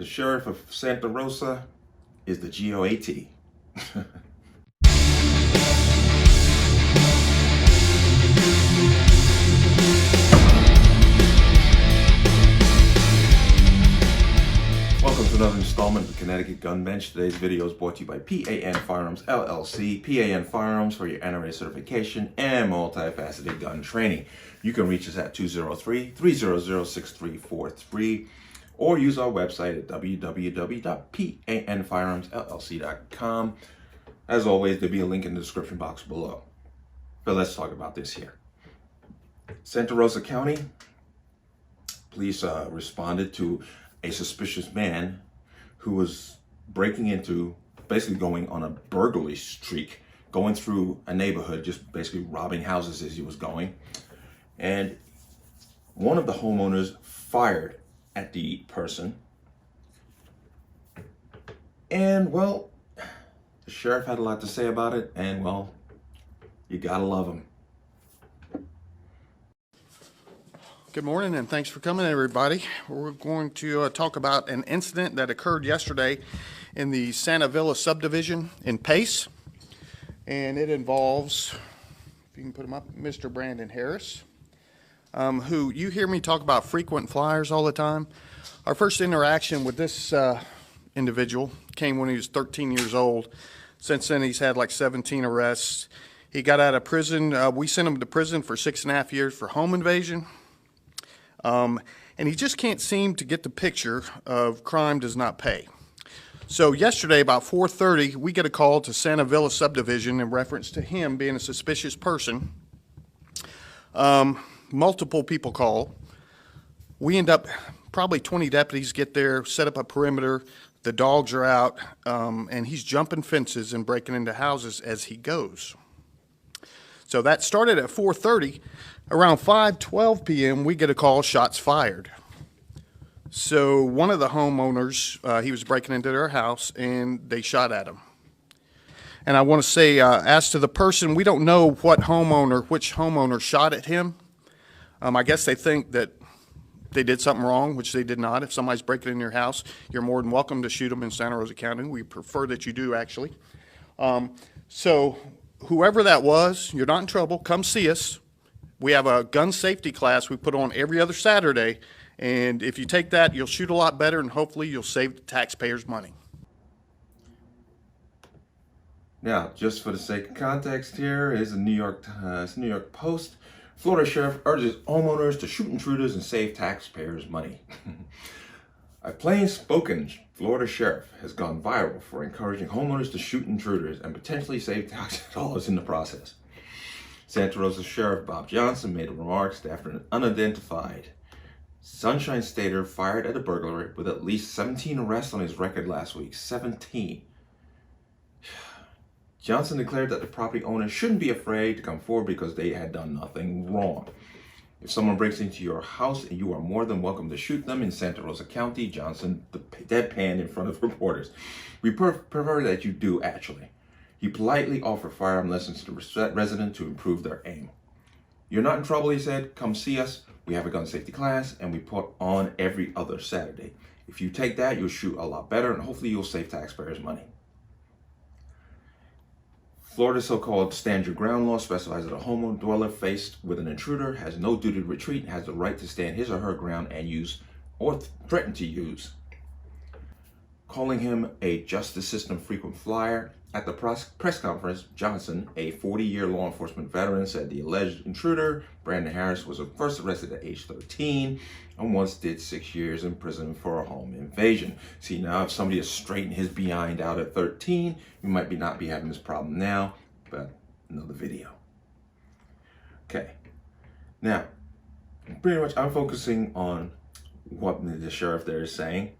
The sheriff of Santa Rosa is the GOAT. Welcome to another installment of the Connecticut Gun Bench. Today's video is brought to you by P.A.N. Firearms, LLC. P.A.N. Firearms for your NRA certification and multifaceted gun training. You can reach us at 203-300-6343 or use our website at www.panfirearmsllc.com. As always, there'll be a link in the description box below. But let's talk about this here. Santa Rosa County police responded to a suspicious man who was breaking into, basically going on a burglary streak, going through a neighborhood, just basically robbing houses as he was going. And one of the homeowners fired at the person. And well, the sheriff had a lot to say about it, and well, you gotta love him. Good morning and thanks for coming, everybody. We're going to talk about an incident that occurred yesterday in the Santa Villa subdivision in Pace. And it involves, if you can put him up, Mr. Brandon Harris, who you hear me talk about frequent flyers all the time. Our first interaction with this individual came when he was 13 years old. Since then, he's had like 17 arrests. He got out of prison. We sent him to prison for 6.5 years for home invasion. And he just can't seem to get the picture of crime does not pay. So yesterday about 4:30, we get a call to Santa Villa subdivision in reference to him being a suspicious person. Multiple people call. We end up, probably 20 deputies get there, set up a perimeter. The dogs are out, and he's jumping fences and breaking into houses as he goes. So that started at 4:30. Around 5:12 p.m., we get a call, shots fired. So one of the homeowners, he was breaking into their house, and they shot at him. And I want to say, as to the person, we don't know which homeowner shot at him. I guess they think that they did something wrong, which they did not. If somebody's breaking in your house, you're more than welcome to shoot them in Santa Rosa County. We prefer that you do, actually. So whoever that was, you're not in trouble. Come see us. We have a gun safety class we put on every other Saturday, and if you take that, you'll shoot a lot better, and hopefully you'll save the taxpayers money. Now, just for the sake of context, here is a New York Post. Florida sheriff urges homeowners to shoot intruders and save taxpayers money. A plain-spoken Florida sheriff has gone viral for encouraging homeowners to shoot intruders and potentially save tax dollars in the process. Santa Rosa Sheriff Bob Johnson made remarks after an unidentified Sunshine Stater fired at a burglar with at least 17 arrests on his record last week. 17. Johnson declared that the property owner shouldn't be afraid to come forward because they had done nothing wrong. If someone breaks into your house, and you are more than welcome to shoot them in Santa Rosa County, Johnson deadpanned in front of reporters. We prefer that you do, actually. He politely offered firearm lessons to the resident to improve their aim. You're not in trouble, he said. Come see us. We have a gun safety class, and we put on every other Saturday. If you take that, you'll shoot a lot better, and hopefully you'll save taxpayers money. Florida's so-called stand your ground law specifies that a home dweller faced with an intruder has no duty to retreat and has the right to stand his or her ground and use or threaten to use. Calling him a justice system frequent flyer, at the press conference, Johnson, a 40-year law enforcement veteran, said the alleged intruder, Brandon Harris, was first arrested at age 13 and once did 6 years in prison for a home invasion. See, now if somebody has straightened his behind out at 13, we might not be having this problem now, but another video. Okay, now, pretty much I'm focusing on what the sheriff there is saying,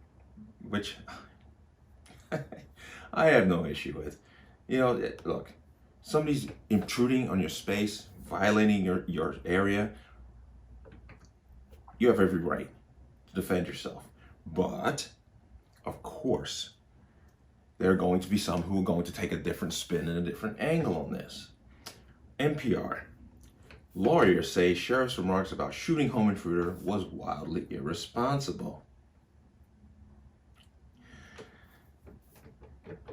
which I have no issue with. You know, look, somebody's intruding on your space, violating your area. You have every right to defend yourself. But, of course, there are going to be some who are going to take a different spin and a different angle on this. NPR. Lawyers say sheriff's remarks about shooting home intruder was wildly irresponsible.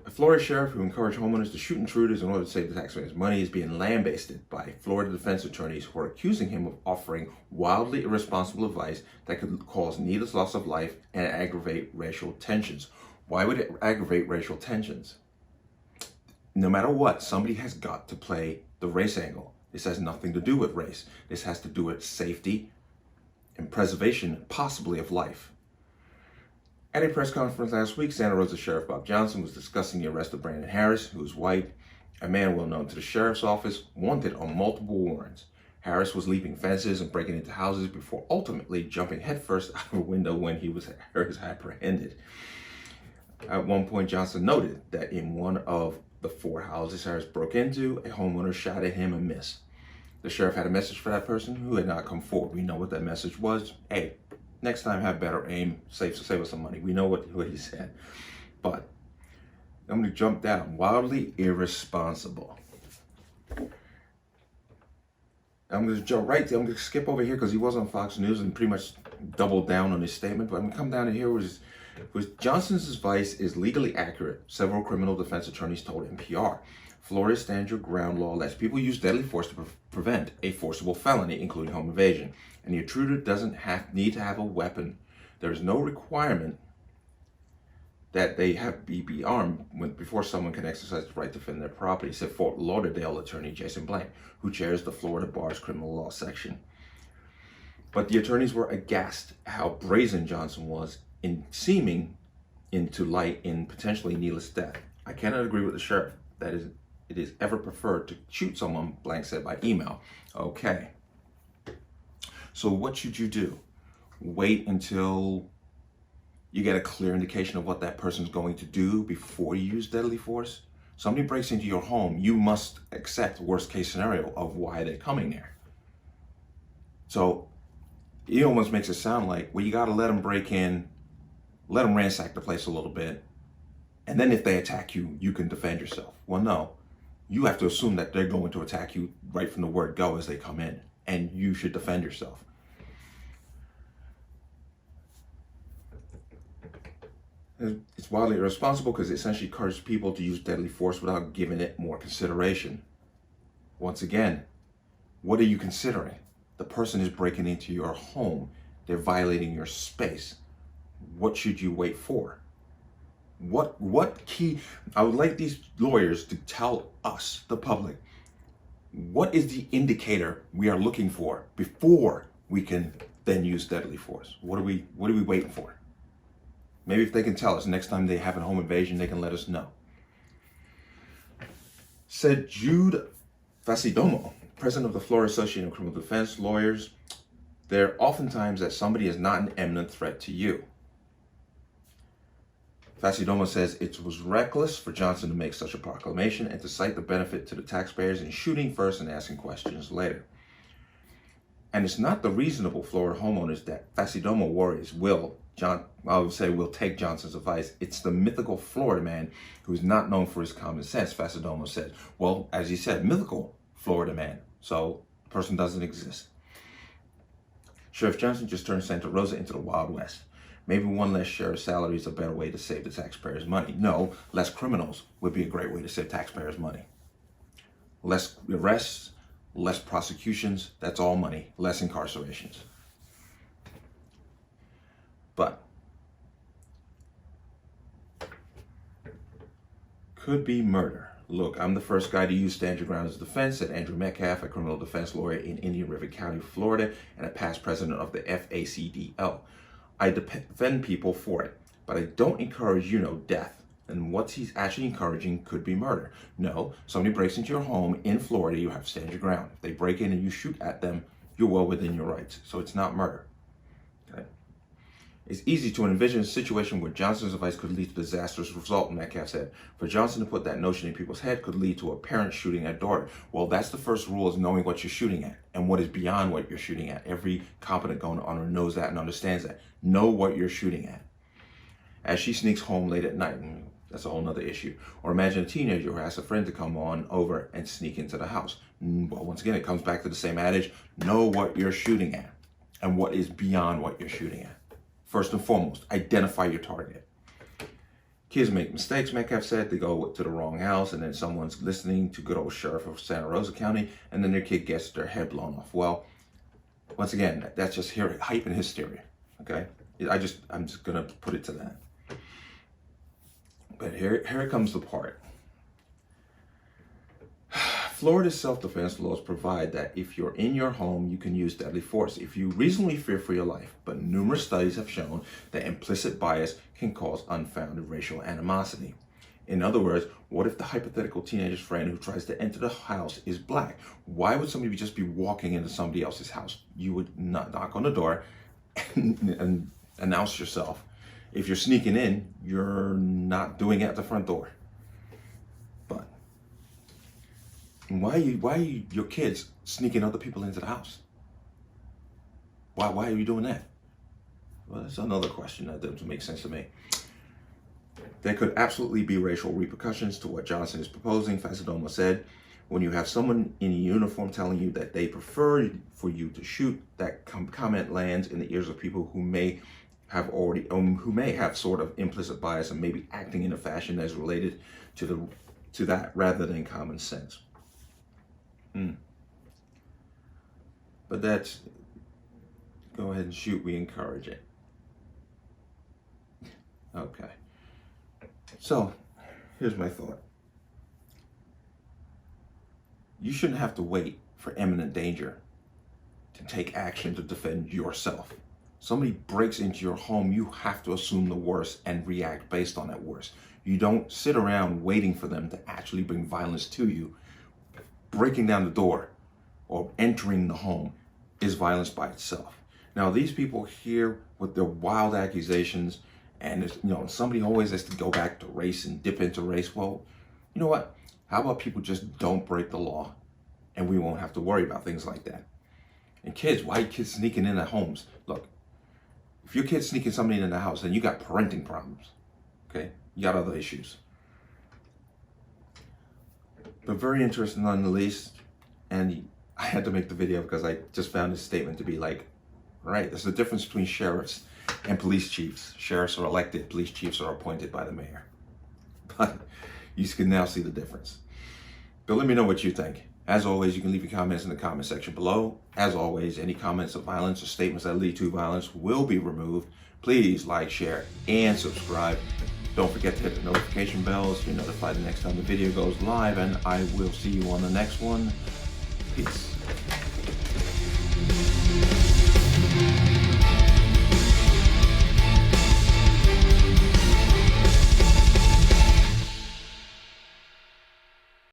A Florida sheriff who encouraged homeowners to shoot intruders in order to save the taxpayers' money is being lambasted by Florida defense attorneys who are accusing him of offering wildly irresponsible advice that could cause needless loss of life and aggravate racial tensions. Why would it aggravate racial tensions? No matter what, somebody has got to play the race angle. This has nothing to do with race. This has to do with safety and preservation, possibly, of life. At a press conference last week, Santa Rosa Sheriff Bob Johnson was discussing the arrest of Brandon Harris, who is white, a man well known to the sheriff's office, wanted on multiple warrants. Harris was leaping fences and breaking into houses before ultimately jumping headfirst out of a window when he was apprehended. At one point, Johnson noted that in one of the 4 houses Harris broke into, a homeowner shot at him and missed. The sheriff had a message for that person who had not come forward. We know what that message was. Hey, next time have better aim, save us some money. We know what he said. But I'm going to jump down. Wildly irresponsible. I'm going to jump right there. I'm going to skip over here because he was on Fox News and pretty much doubled down on his statement. But I'm going to come down to here was Johnson's advice is legally accurate, several criminal defense attorneys told NPR. Florida's stand your ground law lets people use deadly force to prevent a forcible felony, including home invasion. And the intruder doesn't need to have a weapon. There is no requirement that they be armed before someone can exercise the right to defend their property, said Fort Lauderdale attorney Jason Blank, who chairs the Florida Bar's criminal law section. But the attorneys were aghast at how brazen Johnson was in seeming into light in potentially needless death. I cannot agree with the sheriff. It is ever preferred to shoot someone, Blank said by email. Okay. So what should you do? Wait until you get a clear indication of what that person's going to do before you use deadly force? Somebody breaks into your home, you must accept worst case scenario of why they're coming there. So it almost makes it sound like, well, you got to let them break in, let them ransack the place a little bit, and then if they attack you, you can defend yourself. Well, no. You have to assume that they're going to attack you right from the word go as they come in, and you should defend yourself. It's wildly irresponsible because it essentially encourages people to use deadly force without giving it more consideration. Once again, what are you considering? The person is breaking into your home. They're violating your space. What should you wait for? What key? I would like these lawyers to tell us, the public, what is the indicator we are looking for before we can then use deadly force? What are we waiting for? Maybe if they can tell us next time they have a home invasion, they can let us know. Said Jude Facidomo, president of the Florida Association of Criminal Defense Lawyers, there are oftentimes that somebody is not an imminent threat to you. Facidomo says it was reckless for Johnson to make such a proclamation and to cite the benefit to the taxpayers in shooting first and asking questions later. And it's not the reasonable Florida homeowners that Facidomo worries will take Johnson's advice. It's the mythical Florida man who is not known for his common sense, Facidomo says. Well, as he said, mythical Florida man. So the person doesn't exist. Sheriff Johnson just turned Santa Rosa into the Wild West. Maybe one less sheriff's salary is a better way to save the taxpayers' money. No, less criminals would be a great way to save taxpayers' money. Less arrests, less prosecutions, that's all money. Less incarcerations. But could be murder. Look, I'm the first guy to use stand your ground as defense, said Andrew Metcalf, a criminal defense lawyer in Indian River County, Florida, and a past president of the FACDL. I defend people for it, but I don't encourage, death. And what he's actually encouraging could be murder. No, somebody breaks into your home in Florida, you have to stand your ground. If they break in and you shoot at them, you're well within your rights. So it's not murder. Okay? It's easy to envision a situation where Johnson's advice could lead to a disastrous result, Metcalf said. For Johnson to put that notion in people's head could lead to a parent shooting at daughter. Well, that's the first rule, is knowing what you're shooting at and what is beyond what you're shooting at. Every competent gun owner knows that and understands that. Know what you're shooting at. As she sneaks home late at night, that's a whole nother issue. Or imagine a teenager who asks a friend to come on over and sneak into the house. Well, once again, it comes back to the same adage. Know what you're shooting at and what is beyond what you're shooting at. First and foremost, identify your target. Kids make mistakes, Metcalf said. They go to the wrong house, and then someone's listening to good old sheriff of Rosa County, and then their kid gets their head blown off. Well, once again, that's just hype and hysteria, okay? I'm just gonna put it to that. But here comes the part. Florida's self-defense laws provide that if you're in your home, you can use deadly force if you reasonably fear for your life. But numerous studies have shown that implicit bias can cause unfounded racial animosity. In other words, what if the hypothetical teenager's friend who tries to enter the house is black? Why would somebody just be walking into somebody else's house? You would not knock on the door and announce yourself. If you're sneaking in, you're not doing it at the front door. But why are your kids sneaking other people into the house? Why are you doing that? Well, that's another question that doesn't make sense to me. There could absolutely be racial repercussions to what Johnson is proposing. Fasadoma said, when you have someone in a uniform telling you that they prefer for you to shoot, that comment lands in the ears of people who may have sort of implicit bias and maybe acting in a fashion that is related to that rather than common sense. But that's, go ahead and shoot, we encourage it. Okay. So, here's my thought. You shouldn't have to wait for imminent danger to take action to defend yourself. Somebody breaks into your home, you have to assume the worst and react based on that worst. You don't sit around waiting for them to actually bring violence to you. Breaking down the door or entering the home is violence by itself. Now, these people here with their wild accusations, and somebody always has to go back to race and dip into race. Well, you know what? How about people just don't break the law and we won't have to worry about things like that? And kids, why are kids sneaking into homes? Look, if your kid's sneaking somebody in the house, then you got parenting problems, okay? You got other issues. But very interesting on the least, and I had to make the video because I just found this statement to be like, right, there's a difference between sheriffs and police chiefs. Sheriffs are elected, police chiefs are appointed by the mayor. But you can now see the difference. But let me know what you think. As always, you can leave your comments in the comment section below. As always, any comments of violence or statements that lead to violence will be removed. Please like, share, and subscribe. Don't forget to hit the notification bell so you're notified the next time the video goes live, and I will see you on the next one. Peace.